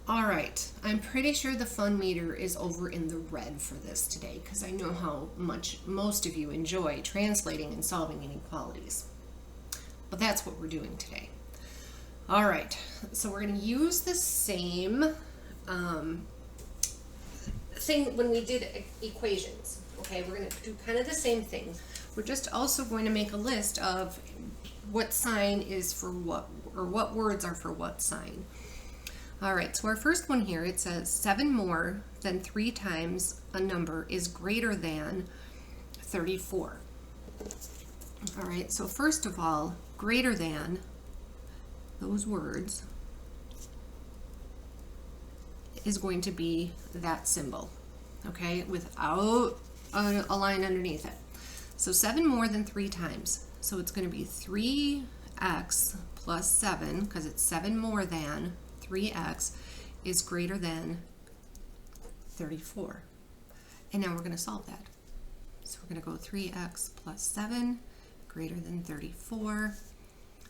All right, I'm pretty sure the fun meter is over in the red for this today because I know how much most of you enjoy translating and solving inequalities. But that's what we're doing today. All right, so we're going to use the same thing when we did equations. Okay, we're going to do kind of the same thing. We're just also going to make a list of what sign is for what, or what words are for what sign. All right, so our first one here, it says 7 more than 3 times a number is greater than 34. All right, so first of all, greater than, those words, is going to be that symbol, okay, without a line underneath it. So 7 more than 3 times. So it's going to be 3x plus 7, because it's 7 more than 3x is greater than 34. And now we're going to solve that. So we're going to go 3x plus 7 greater than 34.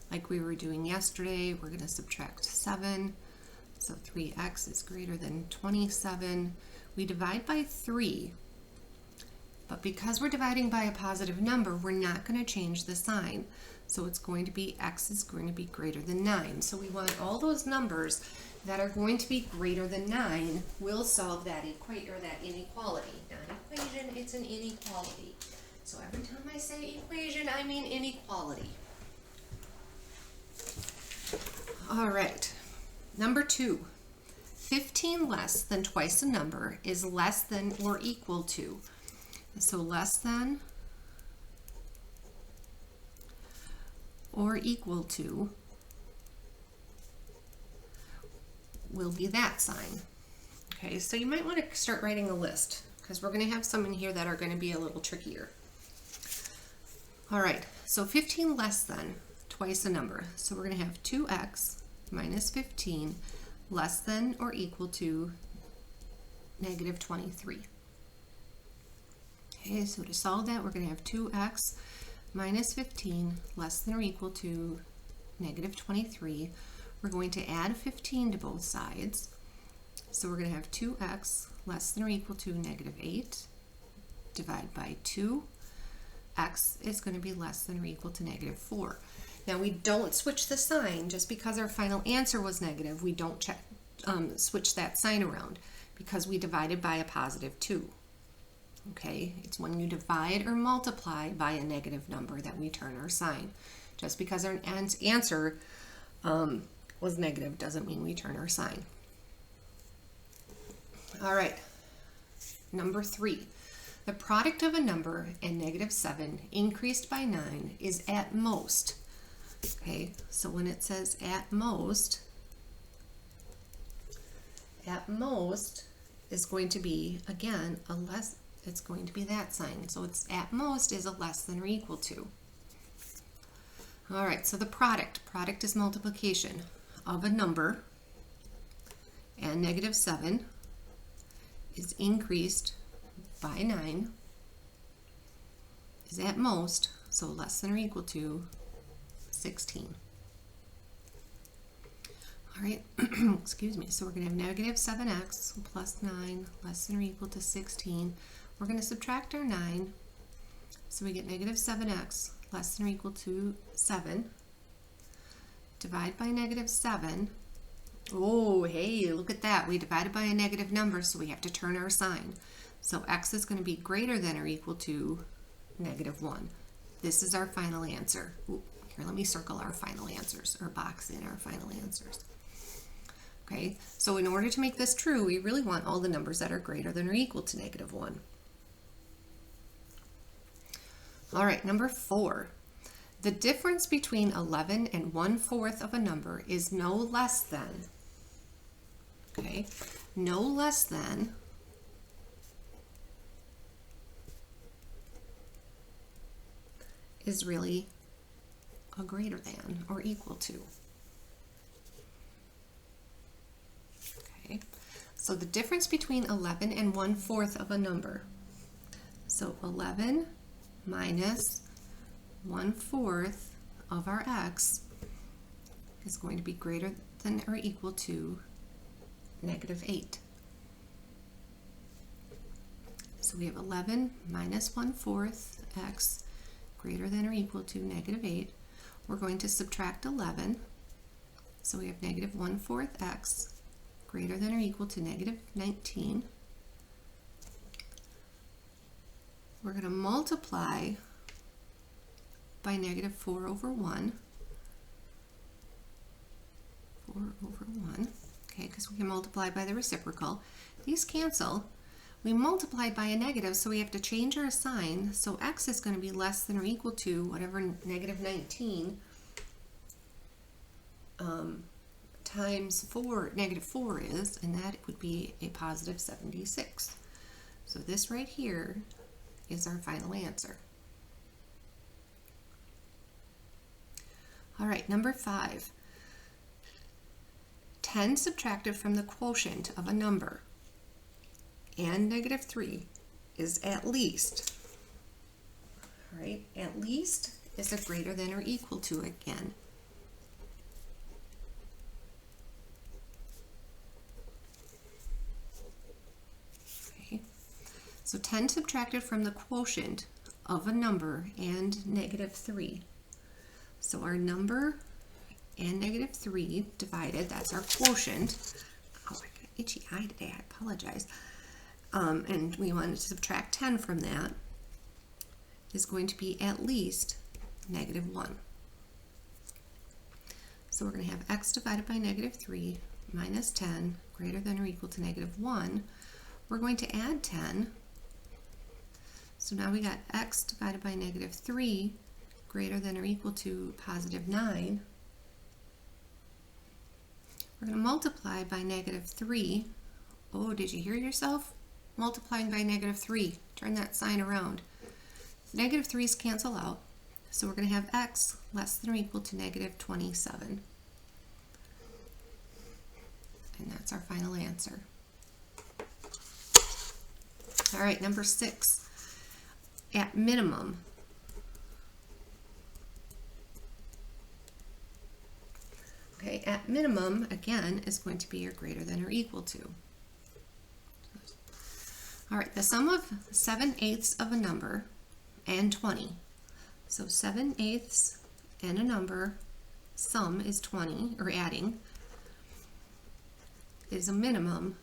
Like we were doing yesterday, we're going to subtract 7. So 3x is greater than 27. We divide by 3. But because we're dividing by a positive number, we're not going to change the sign. So it's going to be x is going to be greater than 9. So we want all those numbers that are going to be greater than 9. We'll solve that inequality. Not equation, it's an inequality. So every time I say equation, I mean inequality. All right, number 2. 15 less than twice a number is less than or equal to. So less than or equal to will be that sign. Okay, so you might want to start writing a list because we're going to have some in here that are going to be a little trickier. All right, so 15 less than twice a number. So we're going to have 2x minus 15 less than or equal to negative 23. Okay, so to solve that, we're going to have 2x minus 15 less than or equal to negative 23. We're going to add 15 to both sides. So we're going to have 2x less than or equal to negative 8. Divide by 2. X is going to be less than or equal to negative 4. Now we don't switch the sign just because our final answer was negative. We don't switch that sign around because we divided by a positive 2. Okay, it's when you divide or multiply by a negative number that we turn our sign. Just because our answer was negative doesn't mean we turn our sign. All right, number 3. The product of a number and negative 7 increased by 9 is at most. Okay, so when it says at most is going to be, again, a less, it's going to be that sign. So it's at most is a less than or equal to. All right, so the product is multiplication of a number and negative 7 is increased by 9 is at most, so less than or equal to 16. All right, excuse me, so we're going to have negative 7x plus 9 less than or equal to 16. We're going to subtract our 9, so we get negative 7x less than or equal to 7. Divide by negative 7. Oh, hey, look at that. We divided by a negative number, so we have to turn our sign. So x is going to be greater than or equal to negative 1. This is our final answer. Ooh, here, let me circle our final answers, or box in our final answers. Okay, so in order to make this true, we really want all the numbers that are greater than or equal to negative 1. All right, number 4. The difference between 11 and 1/4 of a number is no less than, okay, no less than is really a greater than or equal to. Okay, so the difference between 11 and 1/4 of a number. So 11 minus 1/4 of our x is going to be greater than or equal to negative 8. So we have 11 minus 1/4 x greater than or equal to negative 8. We're going to subtract 11. So we have negative 1/4 x greater than or equal to negative 19. We're going to multiply by negative 4 over 1. 4 over 1, okay, because we can multiply by the reciprocal. These cancel. We multiplied by a negative, so we have to change our sign. So x is going to be less than or equal to whatever negative 19 times negative 4 is, and that would be a positive 76. So this right here is our final answer. All right, number 5. 10 subtracted from the quotient of a number and negative 3 is at least, all right, at least is a greater than or equal to again. Okay, so 10 subtracted from the quotient of a number and negative 3. So our number and negative 3 divided, that's our quotient. Oh, I got itchy eye today, I apologize. And we wanted to subtract 10 from that, is going to be at least negative 1. So we're going to have x divided by negative 3 minus 10 greater than or equal to negative 1. We're going to add 10. So now we got x divided by negative 3 greater than or equal to positive 9. We're going to multiply by negative 3. Oh, did you hear yourself? Multiplying by negative 3. Turn that sign around. Negative 3's cancel out. So we're going to have x less than or equal to negative 27. And that's our final answer. All right, number 6. At minimum, okay, at minimum, again, is going to be your greater than or equal to. All right, the sum of 7/8 of a number and 20. So 7/8 and a number, sum is 20, or adding, is a minimum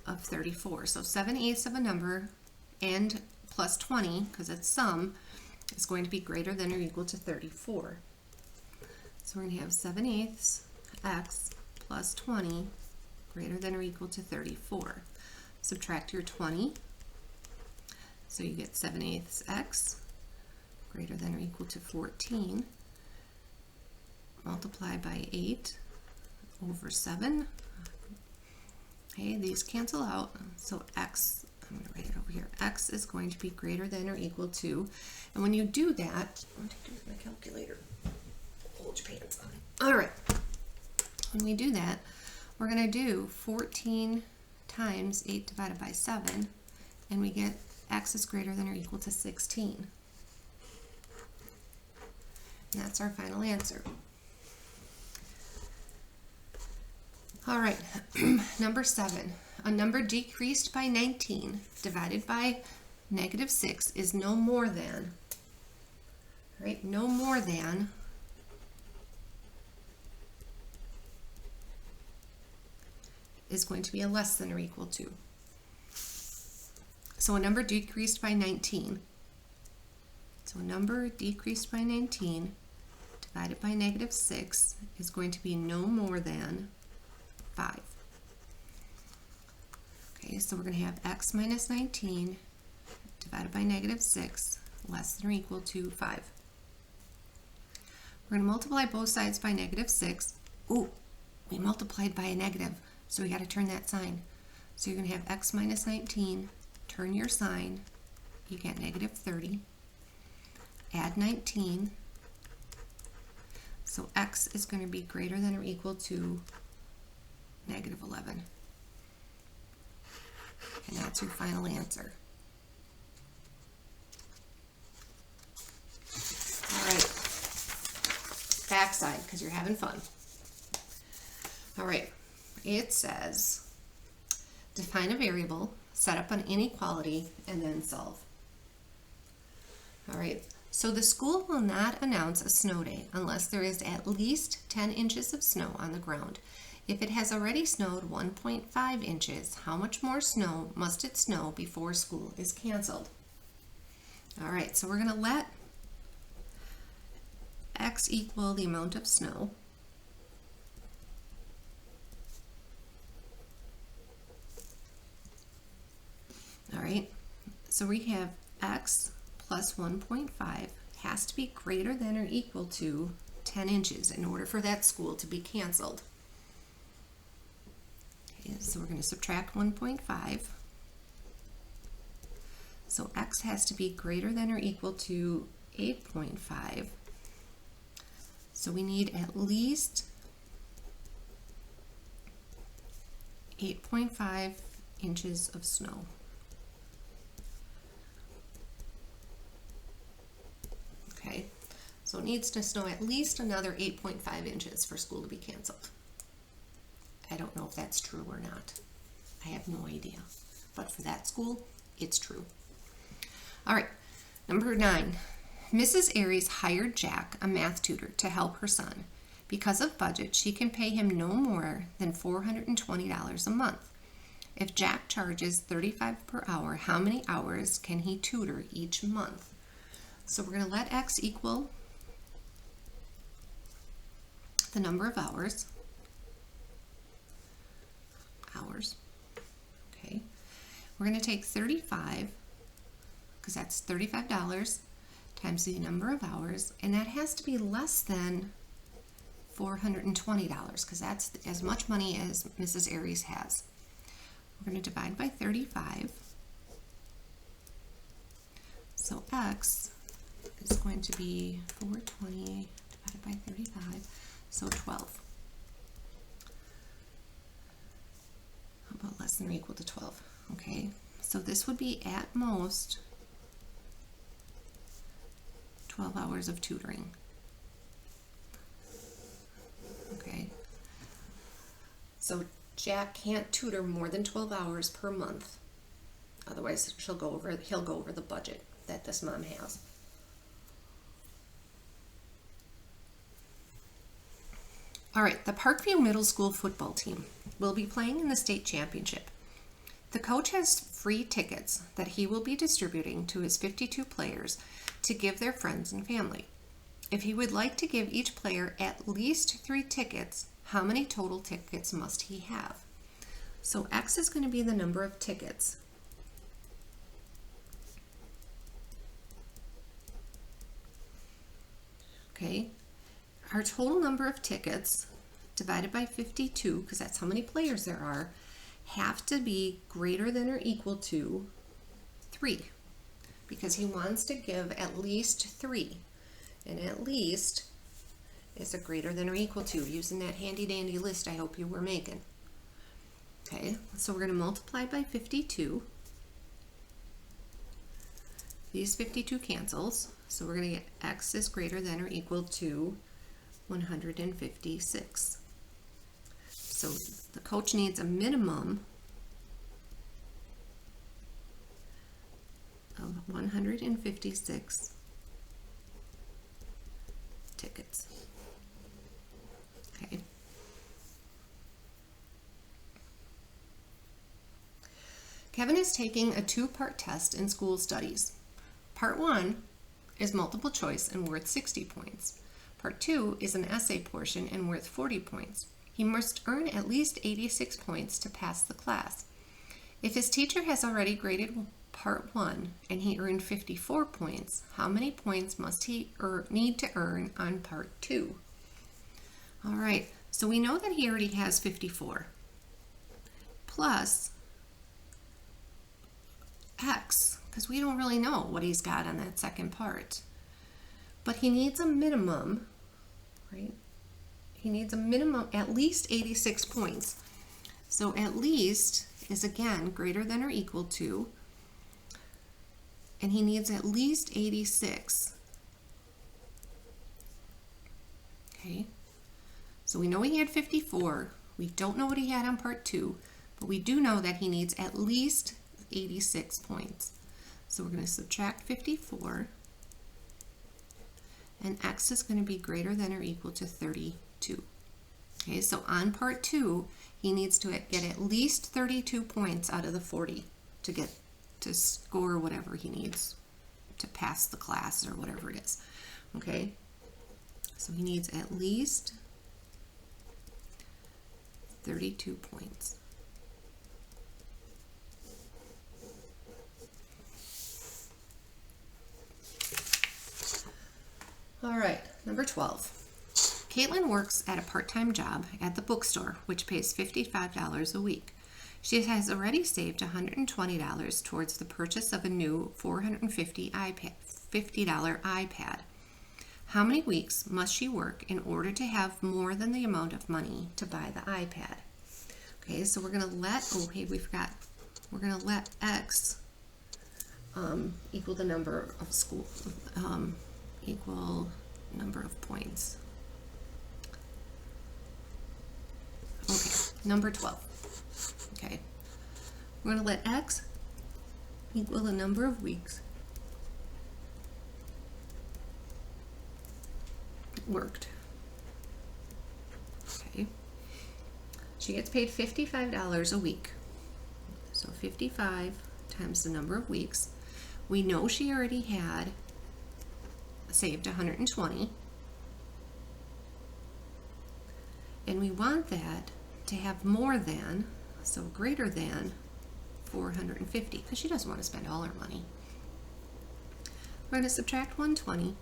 of 34. So 7/8 of a number and plus 20, because it's sum, is going to be greater than or equal to 34. So we're going to have 7/8 x plus 20 greater than or equal to 34. Subtract your 20. So you get 7/8 x greater than or equal to 14. Multiply by 8 over 7. Okay, these cancel out. So x, I'm going to write it over here, x is going to be greater than or equal to, and when you do that, I'm going to do my calculator. Hold your pants on. All right. When we do that, we're going to do 14 times 8 divided by 7, and we get x is greater than or equal to 16. And that's our final answer. All right, number 7. A number decreased by 19 divided by negative 6 is no more than, right, no more than is going to be a less than or equal to. So a number decreased by 19. So a number decreased by 19 divided by negative 6 is going to be no more than 5. Okay, so we're going to have x minus 19 divided by negative 6 less than or equal to 5. We're going to multiply both sides by negative 6. Ooh, we multiplied by a negative, so we got to turn that sign. So you're going to have x minus 19, turn your sign, you get negative 30, add 19, so x is going to be greater than or equal to negative 11. And that's your final answer. All right, backside, because you're having fun. All right, it says define a variable, set up an inequality, and then solve. All right, so the school will not announce a snow day unless there is at least 10 inches of snow on the ground. If it has already snowed 1.5 inches, how much more snow must it snow before school is canceled? All right, so we're going to let x equal the amount of snow. All right, so we have x plus 1.5 has to be greater than or equal to 10 inches in order for that school to be canceled. Okay, so we're going to subtract 1.5. So x has to be greater than or equal to 8.5. So we need at least 8.5 inches of snow. Okay, so it needs to snow at least another 8.5 inches for school to be canceled. I don't know if that's true or not. I have no idea. But for that school, it's true. All right, number 9. Mrs. Aries hired Jack, a math tutor, to help her son. Because of budget, she can pay him no more than $420 a month. If Jack charges $35 per hour, how many hours can he tutor each month? So we're going to let x equal the number of hours. Okay. We're going to take 35, because that's $35, times the number of hours, and that has to be less than $420, because that's as much money as Mrs. Aries has. We're going to divide by 35. So x is going to be 420 divided by 35, so 12. How about less than or equal to 12? Okay, so this would be at most 12 hours of tutoring. Okay, so Jack can't tutor more than 12 hours per month. Otherwise, he'll go over the budget that this mom has. All right, the Parkview Middle School football team will be playing in the state championship. The coach has free tickets that he will be distributing to his 52 players to give their friends and family. If he would like to give each player at least 3 tickets, how many total tickets must he have? So x is going to be the number of tickets. Okay, our total number of tickets divided by 52, because that's how many players there are, have to be greater than or equal to 3, because he wants to give at least 3, and at least is a greater than or equal to, using that handy dandy list I hope you were making. Okay, so we're going to multiply by 52. These 52 cancels, so we're going to get x is greater than or equal to 156. So the coach needs a minimum of 156 tickets. Okay. Kevin is taking a 2-part test in school studies. Part 1 is multiple choice and worth 60 points. Part 2 is an essay portion and worth 40 points. He must earn at least 86 points to pass the class. If his teacher has already graded Part 1 and he earned 54 points, how many points must he need to earn on Part 2? All right, so we know that he already has 54, plus x, because we don't really know what he's got on that second part. But he needs a minimum, right? He needs a minimum at least 86 points. So at least is again greater than or equal to, and he needs at least 86. Okay, so we know he had 54. We don't know what he had on Part 2, but we do know that he needs at least 86 points. So we're going to subtract 54, and x is going to be greater than or equal to 32. Okay, so on part 2, he needs to get at least 32 points out of the 40 to get to score whatever he needs to pass the class or whatever it is. Okay, so he needs at least 32 points. All right, number 12. Caitlin works at a part-time job at the bookstore, which pays $55 a week. She has already saved $120 towards the purchase of a new $450 iPad. How many weeks must she work in order to have more than the amount of money to buy the iPad? Okay, so we're going to let, we're going to let x equal the number of equal number of points. Okay, number 12. Okay, we're going to let x equal the number of weeks worked. Okay, she gets paid $55 a week. So 55 times the number of weeks. We know she already had saved 120, and we want that to have more than, so greater than 450, because she doesn't want to spend all her money. We're going to subtract 120,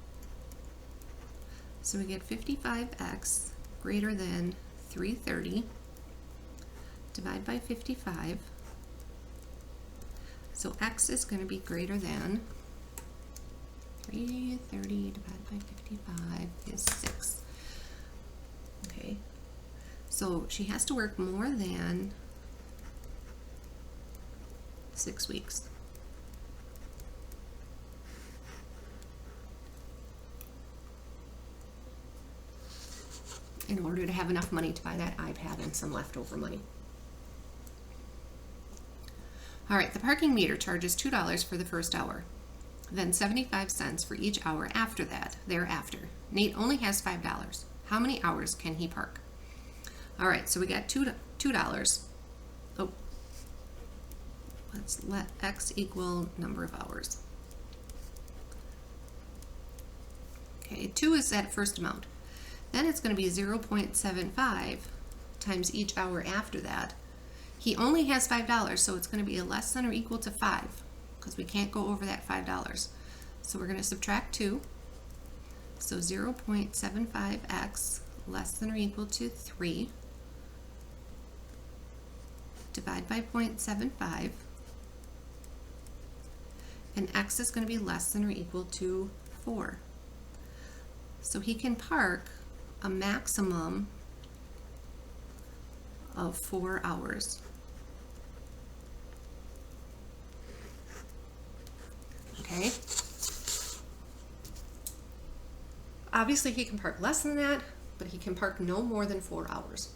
so we get 55x greater than 330, divide by 55, so x is going to be greater than 330 divided by 55 is 6. Okay, so she has to work more than 6 weeks. In order to have enough money to buy that iPad and some leftover money. All right, the parking meter charges $2 for the first hour, then 75 cents for each hour after that, thereafter. Nate only has $5. How many hours can he park? All right, so we got $2. Oh, let's let x equal number of hours. Okay, 2 is that first amount. Then it's going to be 0.75 times each hour after that. He only has $5, so it's going to be less than or equal to 5, because we can't go over that $5. So we're going to subtract 2. So 0.75x less than or equal to 3. Divide by 0.75. And x is going to be less than or equal to 4. So he can park a maximum of 4 hours. Okay. Obviously he can park less than that, but he can park no more than 4 hours.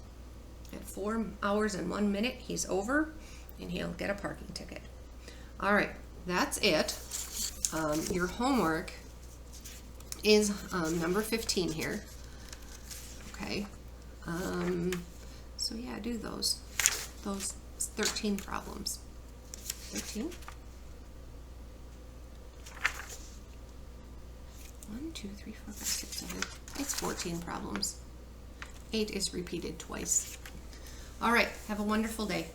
At 4 hours and 1 minute, he's over, and he'll get a parking ticket. All right, that's it. Your homework is number 15 here. Okay. So yeah, do those 13 problems. 13. 1, 2, 3, 4, 5, 6, 7. It's 14 problems. 8 is repeated twice. All right, have a wonderful day.